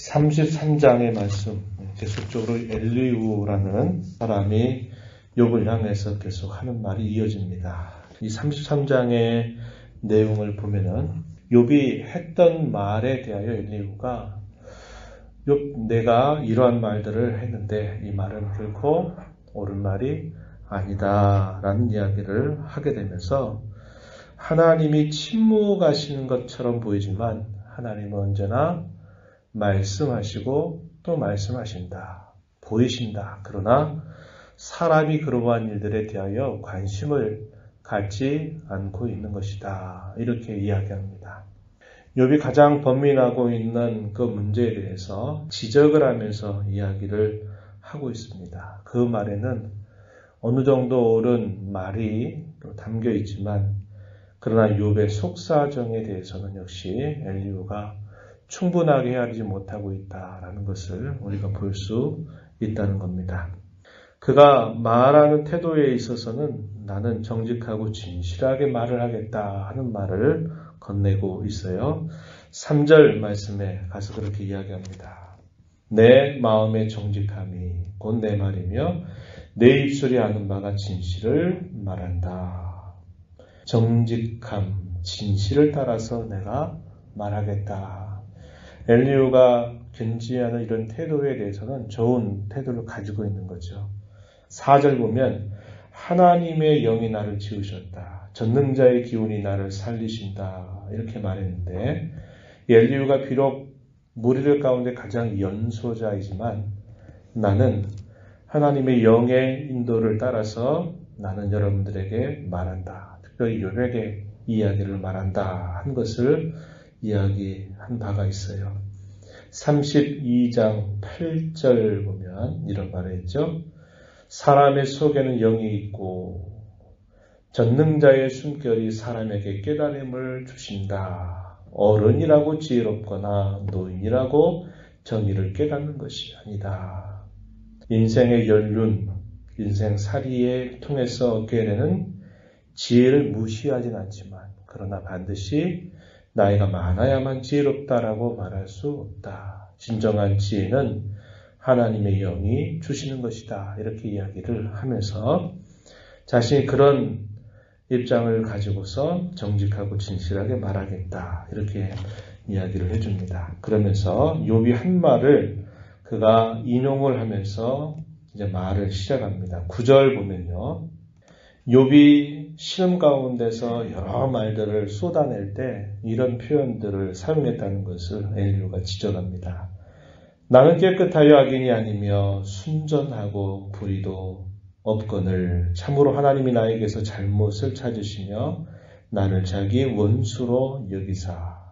33장의 말씀, 계속적으로 엘리후라는 사람이 욥을 향해서 계속 하는 말이 이어집니다. 이 33장의 내용을 보면은 욥이 했던 말에 대하여 엘리후가 욥, 내가 이러한 말들을 했는데 이 말은 결코 옳은 말이 아니다라는 이야기를 하게 되면서 하나님이 침묵하시는 것처럼 보이지만 하나님은 언제나 말씀하시고 또 말씀하신다. 보이신다. 그러나 사람이 그러한 일들에 대하여 관심을 갖지 않고 있는 것이다. 이렇게 이야기합니다. 욥이 가장 번민하고 있는 그 문제에 대해서 지적을 하면서 이야기를 하고 있습니다. 그 말에는 어느 정도 옳은 말이 담겨 있지만 그러나 욥의 속사정에 대해서는 역시 엘리후가 충분하게 헤아리지 못하고 있다라는 것을 우리가 볼 수 있다는 겁니다. 그가 말하는 태도에 있어서는 나는 정직하고 진실하게 말을 하겠다 하는 말을 건네고 있어요. 3절 말씀에 가서 그렇게 이야기합니다. 내 마음의 정직함이 곧 내 말이며 내 입술이 아는 바가 진실을 말한다. 정직함, 진실을 따라서 내가 말하겠다. 엘리후가 견지하는 이런 태도에 대해서는 좋은 태도를 가지고 있는 거죠. 4절 보면 하나님의 영이 나를 지으셨다. 전능자의 기운이 나를 살리신다. 이렇게 말했는데 엘리후가 비록 무리들 가운데 가장 연소자이지만 나는 하나님의 영의 인도를 따라서 나는 여러분들에게 말한다. 특별히 욥에게 이야기를 말한다 한 것을 이야기한 바가 있어요. 32장 8절 보면 이런 말을 했죠. 사람의 속에는 영이 있고 전능자의 숨결이 사람에게 깨달음을 주신다. 어른이라고 지혜롭거나 노인이라고 정의를 깨닫는 것이 아니다. 인생의 연륜, 인생살이에 통해서 얻게 되는 지혜를 무시하진 않지만 그러나 반드시 나이가 많아야만 지혜롭다라고 말할 수 없다. 진정한 지혜는 하나님의 영이 주시는 것이다. 이렇게 이야기를 하면서 자신이 그런 입장을 가지고서 정직하고 진실하게 말하겠다. 이렇게 이야기를 해줍니다. 그러면서 욥이 한 말을 그가 인용을 하면서 이제 말을 시작합니다. 9절 보면요. 욥이 시험 가운데서 여러 말들을 쏟아낼 때 이런 표현들을 사용했다는 것을 엘리후가 지적합니다. 나는 깨끗하여 악인이 아니며 순전하고 불의도 없거늘 참으로 하나님이 나에게서 잘못을 찾으시며 나를 자기 원수로 여기사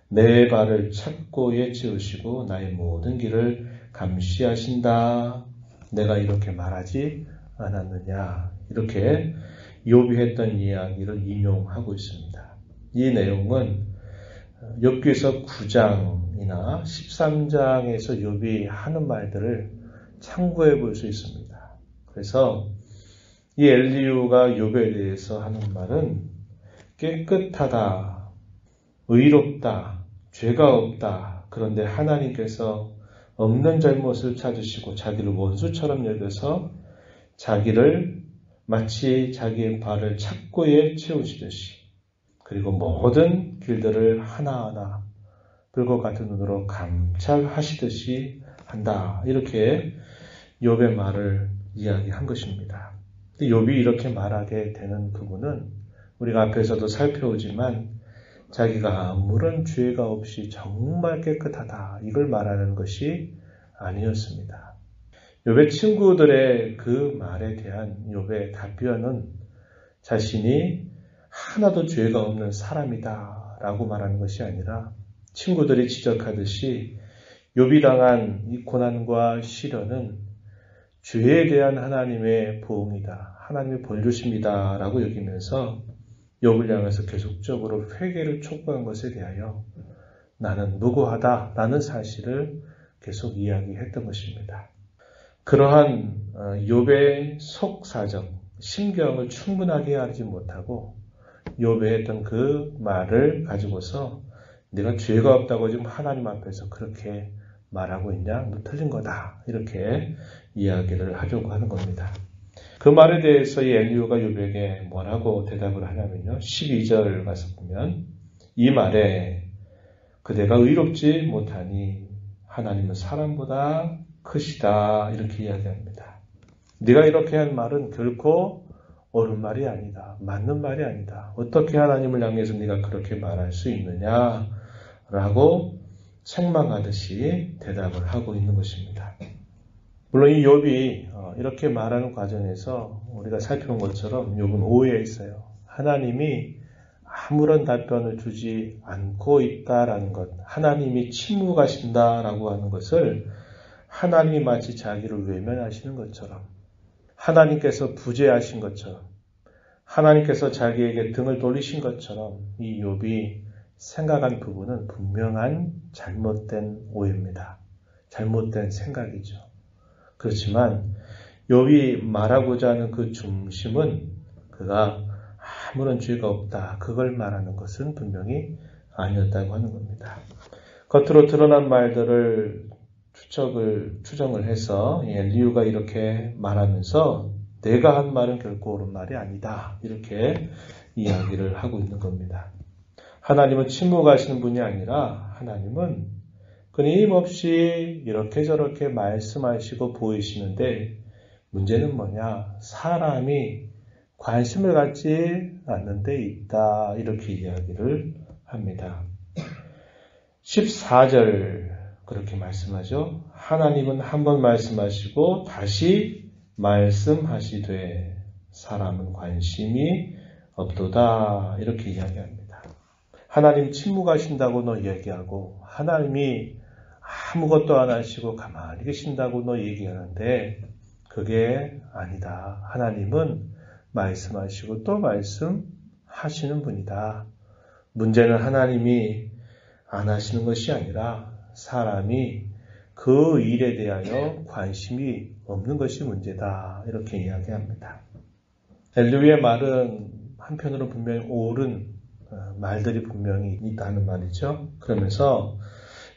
내 발을 착고에 채우시고 나의 모든 길을 감시하신다. 내가 이렇게 말하지 않았느냐. 이렇게 욥이 했던 이야기를 인용하고 있습니다. 이 내용은 욥기서 9장이나 13장에서 욥이 하는 말들을 참고해 볼 수 있습니다. 그래서 이 엘리후가 욥에 대해서 하는 말은 깨끗하다, 의롭다, 죄가 없다. 그런데 하나님께서 없는 잘못을 찾으시고 자기를 원수처럼 여겨서 자기를 마치 자기의 발을 착고에 채우시듯이 그리고 모든 길들을 하나하나 불과 같은 눈으로 감찰하시듯이 한다. 이렇게 욥의 말을 이야기한 것입니다. 욥이 이렇게 말하게 되는 부분은 우리가 앞에서도 살펴오지만 자기가 아무런 죄가 없이 정말 깨끗하다. 이걸 말하는 것이 아니었습니다. 욥의 친구들의 그 말에 대한 욥의 답변은 자신이 하나도 죄가 없는 사람이다 라고 말하는 것이 아니라 친구들이 지적하듯이 욥이 당한 이 고난과 시련은 죄에 대한 하나님의 보응이다. 하나님의 벌주심이다 라고 여기면서 욥을 향해서 계속적으로 회개를 촉구한 것에 대하여 나는 무고하다 라는 사실을 계속 이야기했던 것입니다. 그러한 욥의 속사정, 심경을 충분하게 알지 못하고 욥의 했던 그 말을 가지고서 내가 죄가 없다고 지금 하나님 앞에서 그렇게 말하고 있냐? 너 틀린 거다. 이렇게 이야기를 하려고 하는 겁니다. 그 말에 대해서 이 엘리후가 욥에게 뭐라고 대답을 하냐면요. 12절 가서 보면 이 말에 그대가 의롭지 못하니 하나님은 사람보다 크시다. 이렇게 이야기합니다. 네가 이렇게 한 말은 결코 옳은 말이 아니다. 맞는 말이 아니다. 어떻게 하나님을 향해서 네가 그렇게 말할 수 있느냐? 라고 책망하듯이 대답을 하고 있는 것입니다. 물론 이 욥이 이렇게 말하는 과정에서 우리가 살펴본 것처럼 욥은 오해에 있어요. 하나님이 아무런 답변을 주지 않고 있다라는 것, 하나님이 침묵하신다라고 하는 것을 하나님이 마치 자기를 외면하시는 것처럼, 하나님께서 부재하신 것처럼, 하나님께서 자기에게 등을 돌리신 것처럼 이 욥이 생각한 부분은 분명한 잘못된 오해입니다. 잘못된 생각이죠. 그렇지만 욥이 말하고자 하는 그 중심은 그가 아무런 죄가 없다. 그걸 말하는 것은 분명히 아니었다고 하는 겁니다. 겉으로 드러난 말들을 추정을 해서 엘리후가 이렇게 말하면서 내가 한 말은 결코 옳은 말이 아니다. 이렇게 이야기를 하고 있는 겁니다. 하나님은 침묵하시는 분이 아니라 하나님은 끊임없이 이렇게 저렇게 말씀하시고 보이시는데 문제는 뭐냐? 사람이 관심을 갖지 않는 데 있다. 이렇게 이야기를 합니다. 14절 그렇게 말씀하죠. 하나님은 한 번 말씀하시고 다시 말씀하시되 사람은 관심이 없도다. 이렇게 이야기합니다. 하나님 침묵하신다고 너 얘기하고 하나님이 아무것도 안 하시고 가만히 계신다고 너 얘기하는데 그게 아니다. 하나님은 말씀하시고 또 말씀하시는 분이다. 문제는 하나님이 안 하시는 것이 아니라 사람이 그 일에 대하여 관심이 없는 것이 문제다. 이렇게 이야기합니다. 엘리후의 말은 한편으로 분명히 옳은 말들이 분명히 있다는 말이죠. 그러면서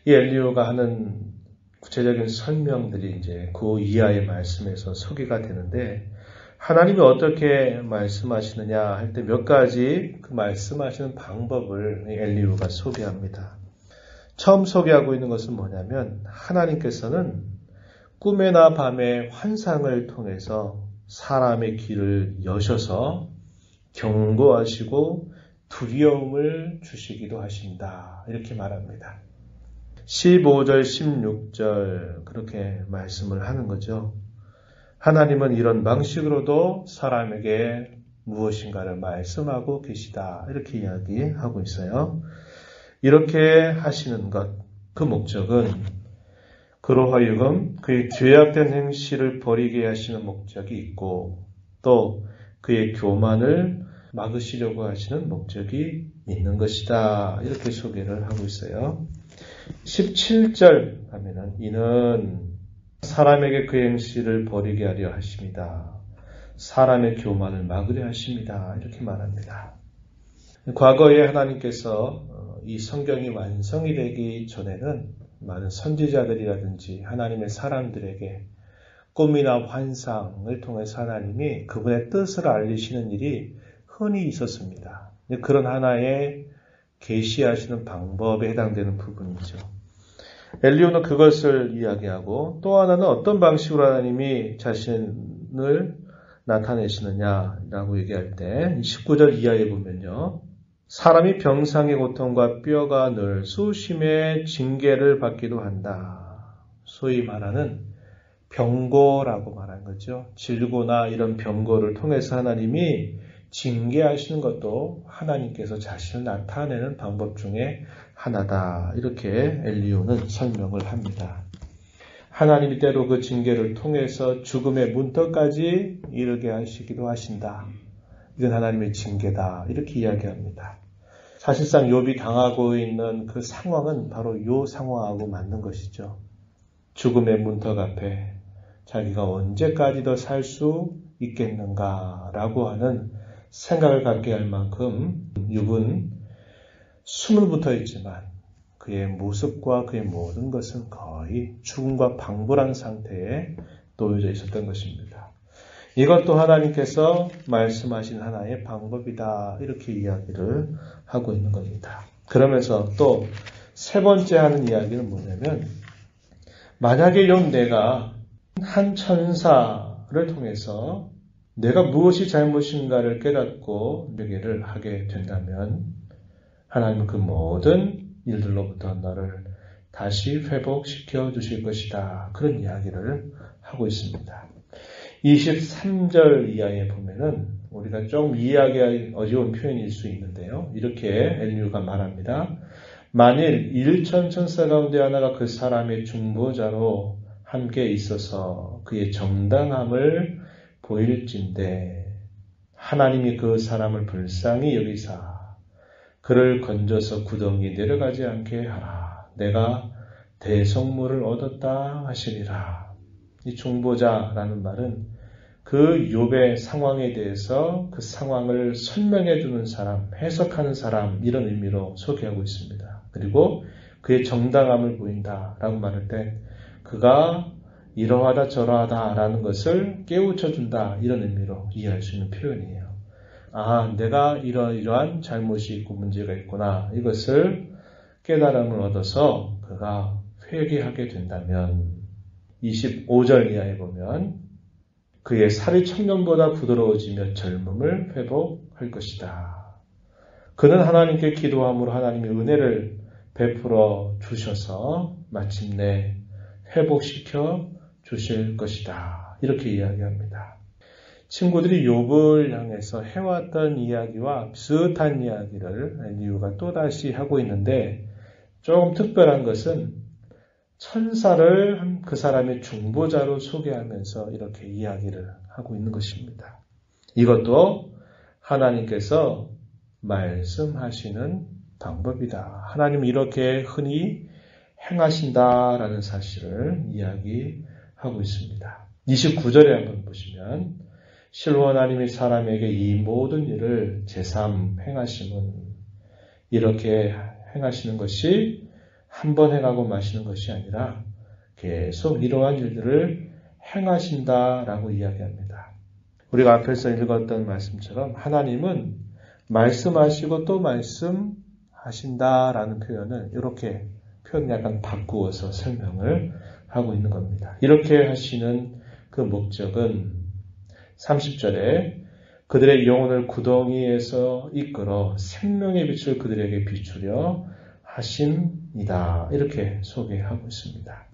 이 엘리후가 하는 구체적인 설명들이 이제 그 이하의 말씀에서 소개가 되는데 하나님이 어떻게 말씀하시느냐 할 때 몇 가지 그 말씀하시는 방법을 엘리후가 소개합니다. 처음 소개하고 있는 것은 뭐냐면 하나님께서는 꿈에나 밤에 환상을 통해서 사람의 귀를 여셔서 경고하시고 두려움을 주시기도 하신다. 이렇게 말합니다. 15절, 16절 그렇게 말씀을 하는 거죠. 하나님은 이런 방식으로도 사람에게 무엇인가를 말씀하고 계시다. 이렇게 이야기하고 있어요. 이렇게 하시는 것, 그 목적은 그로 하여금 그의 죄악된 행실을 버리게 하시는 목적이 있고 또 그의 교만을 막으시려고 하시는 목적이 있는 것이다. 이렇게 소개를 하고 있어요. 17절 하면은 이는 사람에게 그 행실을 버리게 하려 하십니다. 사람의 교만을 막으려 하십니다. 이렇게 말합니다. 과거에 하나님께서 이 성경이 완성이 되기 전에는 많은 선지자들이라든지 하나님의 사람들에게 꿈이나 환상을 통해서 하나님이 그분의 뜻을 알리시는 일이 흔히 있었습니다. 그런 하나의 계시하시는 방법에 해당되는 부분이죠. 엘리후는 그것을 이야기하고 또 하나는 어떤 방식으로 하나님이 자신을 나타내시느냐라고 얘기할 때 19절 이하에 보면요. 사람이 병상의 고통과 뼈가 늘 수심의 징계를 받기도 한다. 소위 말하는 병고라고 말한 거죠. 질고나 이런 병고를 통해서 하나님이 징계하시는 것도 하나님께서 자신을 나타내는 방법 중에 하나다. 이렇게 엘리후는 설명을 합니다. 하나님이 때로 그 징계를 통해서 죽음의 문턱까지 이르게 하시기도 하신다. 이건 하나님의 징계다. 이렇게 이야기합니다. 사실상 욥이 당하고 있는 그 상황은 바로 이 상황하고 맞는 것이죠. 죽음의 문턱 앞에 자기가 언제까지 더 살 수 있겠는가라고 하는 생각을 갖게 할 만큼 욥은 숨은 붙어 있지만 그의 모습과 그의 모든 것은 거의 죽음과 방불한 상태에 놓여져 있었던 것입니다. 이것도 하나님께서 말씀하신 하나의 방법이다. 이렇게 이야기를 하고 있는 겁니다. 그러면서 또 세 번째 하는 이야기는 뭐냐면 만약에 내가 한 천사를 통해서 내가 무엇이 잘못인가를 깨닫고 회개를 하게 된다면 하나님은 그 모든 일들로부터 너를 다시 회복시켜 주실 것이다. 그런 이야기를 하고 있습니다. 23절 이하에 보면은 우리가 좀 이해하기 어려운 표현일 수 있는데요. 이렇게 엘리후가 말합니다. 만일 1천 천사 가운데 하나가 그 사람의 중보자로 함께 있어서 그의 정당함을 보일진대 하나님이 그 사람을 불쌍히 여기사 그를 건져서 구덩이 내려가지 않게 하라. 내가 대성물을 얻었다 하시리라. 이 중보자라는 말은 그 욥의 상황에 대해서 그 상황을 설명해 주는 사람, 해석하는 사람 이런 의미로 소개하고 있습니다. 그리고 그의 정당함을 보인다라고 말할 때 그가 이러하다 저러하다라는 것을 깨우쳐 준다 이런 의미로 이해할 수 있는 표현이에요. 아, 내가 이러한 잘못이 있고 문제가 있구나. 이것을 깨달음을 얻어서 그가 회개하게 된다면 25절 이하에 보면 그의 살이 청년보다 부드러워지며 젊음을 회복할 것이다. 그는 하나님께 기도함으로 하나님의 은혜를 베풀어 주셔서 마침내 회복시켜 주실 것이다. 이렇게 이야기합니다. 친구들이 욥을 향해서 해왔던 이야기와 비슷한 이야기를 엘리후가 또다시 하고 있는데 조금 특별한 것은 천사를 그 사람의 중보자로 소개하면서 이렇게 이야기를 하고 있는 것입니다. 이것도 하나님께서 말씀하시는 방법이다. 하나님은 이렇게 흔히 행하신다라는 사실을 이야기하고 있습니다. 29절에 한번 보시면 실로 하나님이 사람에게 이 모든 일을 제3 행하심은 이렇게 행하시는 것이 한 번 행하고 마시는 것이 아니라 계속 이러한 일들을 행하신다라고 이야기합니다. 우리가 앞에서 읽었던 말씀처럼 하나님은 말씀하시고 또 말씀하신다라는 표현을 이렇게 표현 약간 바꾸어서 설명을 하고 있는 겁니다. 이렇게 하시는 그 목적은 30절에 그들의 영혼을 구덩이에서 이끌어 생명의 빛을 그들에게 비추려 하심이다. 이렇게 소개하고 있습니다.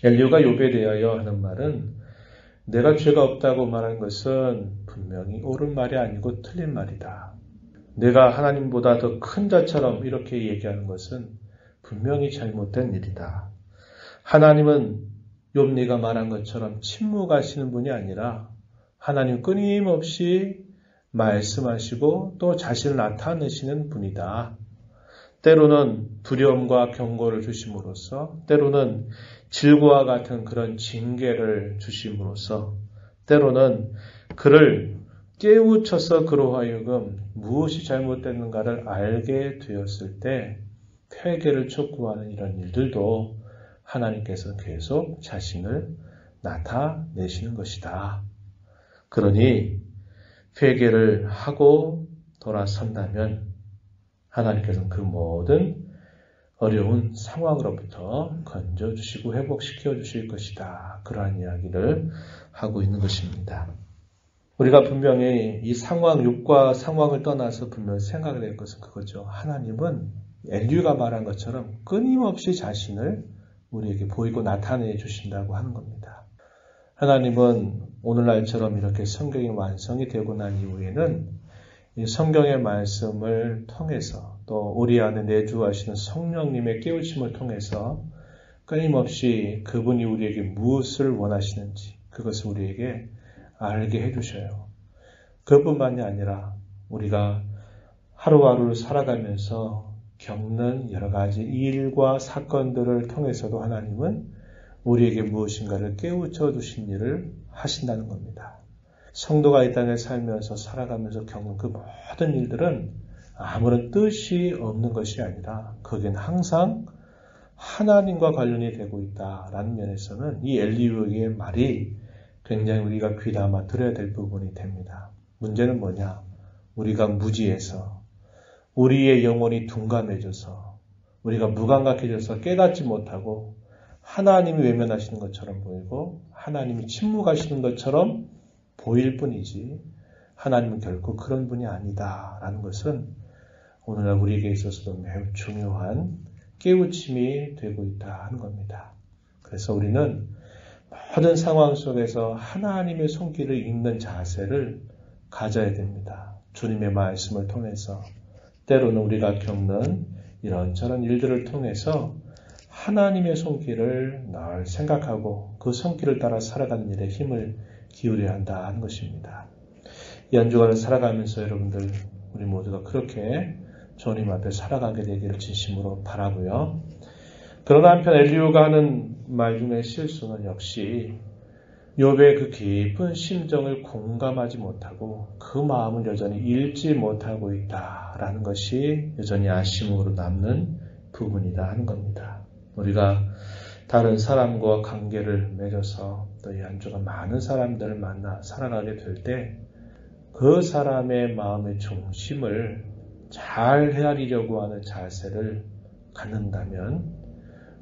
엘리후가 욥에 대하여 하는 말은 내가 죄가 없다고 말한 것은 분명히 옳은 말이 아니고 틀린 말이다. 내가 하나님보다 더 큰 자처럼 이렇게 얘기하는 것은 분명히 잘못된 일이다. 하나님은 욥 네가 말한 것처럼 침묵하시는 분이 아니라 하나님 끊임없이 말씀하시고 또 자신을 나타내시는 분이다. 때로는 두려움과 경고를 주심으로써 때로는 질고와 같은 그런 징계를 주심으로써 때로는 그를 깨우쳐서 그로 하여금 무엇이 잘못됐는가를 알게 되었을 때 회개를 촉구하는 이런 일들도 하나님께서는 계속 자신을 나타내시는 것이다. 그러니 회개를 하고 돌아선다면 하나님께서는 그 모든 어려운 상황으로부터 건져주시고 회복시켜 주실 것이다. 그러한 이야기를 하고 있는 것입니다. 우리가 분명히 이 상황, 욥과 상황을 떠나서 분명히 생각해야 될 것은 그거죠. 하나님은 엘리후가 말한 것처럼 끊임없이 자신을 우리에게 보이고 나타내 주신다고 하는 겁니다. 하나님은 오늘날처럼 이렇게 성경이 완성이 되고 난 이후에는 이 성경의 말씀을 통해서 또 우리 안에 내주하시는 성령님의 깨우침을 통해서 끊임없이 그분이 우리에게 무엇을 원하시는지 그것을 우리에게 알게 해주셔요. 그뿐만이 아니라 우리가 하루하루를 살아가면서 겪는 여러 가지 일과 사건들을 통해서도 하나님은 우리에게 무엇인가를 깨우쳐 주신 일을 하신다는 겁니다. 성도가 이 땅에 살면서 살아가면서 겪는 그 모든 일들은 아무런 뜻이 없는 것이 아니라 거기엔 항상 하나님과 관련이 되고 있다라는 면에서는 이 엘리후의 말이 굉장히 우리가 귀담아 들어야 될 부분이 됩니다. 문제는 뭐냐? 우리가 무지해서 우리의 영혼이 둔감해져서 우리가 무감각해져서 깨닫지 못하고 하나님이 외면하시는 것처럼 보이고 하나님이 침묵하시는 것처럼 보일 뿐이지 하나님은 결코 그런 분이 아니다라는 것은 오늘날 우리에게 있어서도 매우 중요한 깨우침이 되고 있다 하는 겁니다. 그래서 우리는 모든 상황 속에서 하나님의 손길을 읽는 자세를 가져야 됩니다. 주님의 말씀을 통해서 때로는 우리가 겪는 이런저런 일들을 통해서 하나님의 손길을 늘 생각하고 그 손길을 따라 살아가는 일에 힘을 기울여야 한다 하는 것입니다. 이 한 주간을 살아가면서 여러분들 우리 모두가 그렇게 주님 앞에 살아가게 되기를 진심으로 바라고요. 그러나 한편 엘리후가 하는 말 중에 실수는 역시 욥의 그 깊은 심정을 공감하지 못하고 그 마음을 여전히 읽지 못하고 있다라는 것이 여전히 아쉬움으로 남는 부분이다 하는 겁니다. 우리가 다른 사람과 관계를 맺어서 또 이 한 주간 많은 사람들을 만나 살아가게 될 때 그 사람의 마음의 중심을 잘 헤아리려고 하는 자세를 갖는다면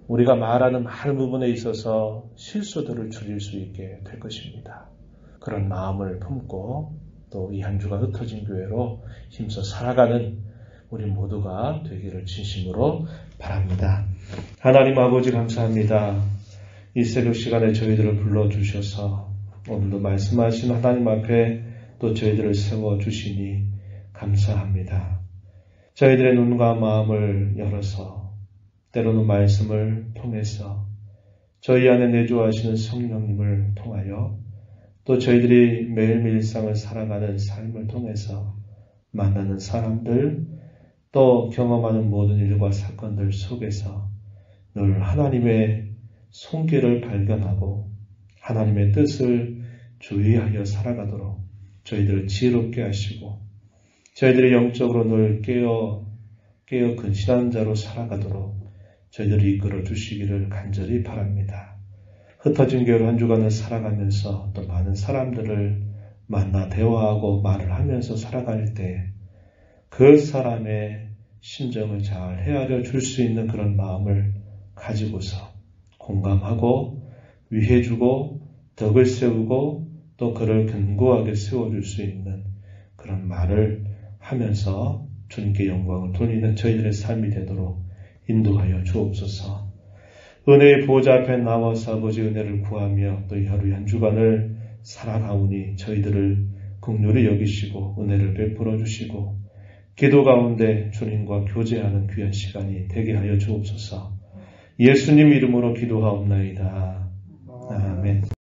우리가 말하는 많은 부분에 있어서 실수들을 줄일 수 있게 될 것입니다. 그런 마음을 품고 또 이 한 주가 흩어진 교회로 힘써 살아가는 우리 모두가 되기를 진심으로 바랍니다. 하나님 아버지 감사합니다. 이 새벽 시간에 저희들을 불러주셔서 오늘도 말씀하신 하나님 앞에 또 저희들을 세워주시니 감사합니다. 저희들의 눈과 마음을 열어서 때로는 말씀을 통해서 저희 안에 내주하시는 성령님을 통하여 또 저희들이 매일매일 일상을 살아가는 삶을 통해서 만나는 사람들 또 경험하는 모든 일과 사건들 속에서 늘 하나님의 손길을 발견하고 하나님의 뜻을 주의하여 살아가도록 저희들을 지혜롭게 하시고 저희들이 영적으로 늘 깨어 근신한 자로 살아가도록 저희들을 이끌어 주시기를 간절히 바랍니다. 흩어진 교회로 한 주간을 살아가면서 또 많은 사람들을 만나 대화하고 말을 하면서 살아갈 때 그 사람의 심정을 잘 헤아려 줄 수 있는 그런 마음을 가지고서 공감하고 위해주고 덕을 세우고 또 그를 견고하게 세워줄 수 있는 그런 말을 하면서 주님께 영광을 돌리는 저희들의 삶이 되도록 인도하여 주옵소서. 은혜의 보좌 앞에 나와서 아버지 은혜를 구하며 또 이 하루 한 주간을 살아가오니 저희들을 긍휼히 여기시고 은혜를 베풀어 주시고 기도 가운데 주님과 교제하는 귀한 시간이 되게 하여 주옵소서. 예수님 이름으로 기도하옵나이다. 아멘.